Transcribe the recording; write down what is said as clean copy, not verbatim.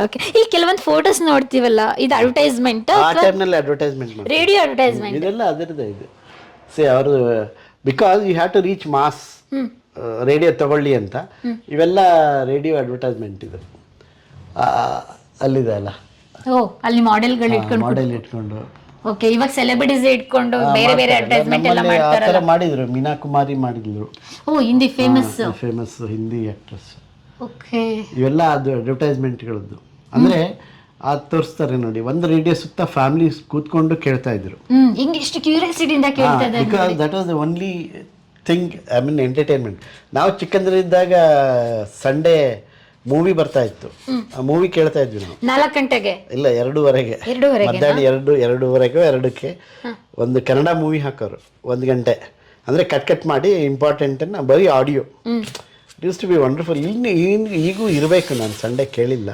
Okay. ಈ ಕೆಲವೊಂದು photos ನೋಡ್ತೀವಲ್ಲ, ಇದು ಅಡ್ವರ್ಟೈಸ್ಮೆಂಟ್ ಆ ಟೈಮ್ನಲ್ಲಿ ಅಡ್ವರ್ಟೈಸ್ಮೆಂಟ್ ಮಾಡಿ ರೇಡಿಯೋ ಅಡ್ವರ್ಟೈಸ್ಮೆಂಟ್? ಇದೆಲ್ಲ ಅದರದ್ದೇ ಇದು. ಅವರು because you have to reach mass, radio ತಗೊಳ್ಳಿ ಅಂತ ಇವೆಲ್ಲ ರೇಡಿಯೋ ಅಡ್ವರ್ಟೈಸ್ಮೆಂಟ್ ಇದು. ಅಲ್ಲಿದೆ ಅಲ್ಲ, ಓ ಅಲ್ಲಿ ಮಾಡೆಲ್ಗಳು ಇಟ್ಕೊಂಡು. ಮಾಡೆಲ್ ಇಟ್ಕೊಂಡು. ಓಕೆ, ಇವಾಗ ಸೆಲೆಬ್ರಿಟೀಸ್ ಇಟ್ಕೊಂಡು ಬೇರೆ ಬೇರೆ ಅಡ್ವರ್ಟೈಸ್ಮೆಂಟ್ ಎಲ್ಲ ನಮ್ಮಲ್ಲಿ ಆ ಮಾಡ್ತಾರಲ್ಲ. ಥರ ಮಾಡಿದ್ರು. ಮೀನಾ ಕುಮಾರಿ ಮಾಡಿದ್ರು, ಓ Hindi famous. Famous Hindi actress. Okay. ಇವೆಲ್ಲ ಅದು ಅಡ್ವರ್ಟೈಸ್ಮೆಂಟ್ಗಳದ್ದು. ಅಂದರೆ ಅದು ತೋರಿಸ್ತಾರೆ ನೋಡಿ, ಒಂದು ರೇಡಿಯೋ ಸುತ್ತ ಫ್ಯಾಮಿಲಿ ಕೂತ್ಕೊಂಡು ಕೇಳ್ತಾ ಇದ್ರು. ಹಿಂಗೆ ಇಷ್ಟು ಕ್ಯೂರಿಯಾಸಿಟಿಯಿಂದ ಕೇಳ್ತಾ ಇದ್ದಾರೆ. Because that was the only thing, I mean entertainment. ನಾವು ಚಿಕ್ಕಂದ್ರಿದ್ದಾಗ ಸಂಡೇ ಮೂವಿ ಬರ್ತಾ ಇತ್ತು, ಆ ಮೂವಿ ಕೇಳ್ತಾ ಇದ್ವಿ ನಾವು 4 ಗಂಟೆಗೆ. ಇಲ್ಲ 2:30ಗೆ, ಮಧ್ಯಾಹ್ನ 2:30ಗೆ 2ಕ್ಕೆ ಒಂದು ಕನ್ನಡ ಮೂವಿ ಹಾಕೋರು 1 ಗಂಟೆ. ಅಂದರೆ ಕಟ್ ಮಾಡಿ ಇಂಪಾರ್ಟೆಂಟನ್ನು ಬರೀ audio. It used to be wonderful. ಈಗೂ ಇರಬೇಕು, ನಾನು ಸಂಡೇ ಕೇಳಿಲ್ಲ.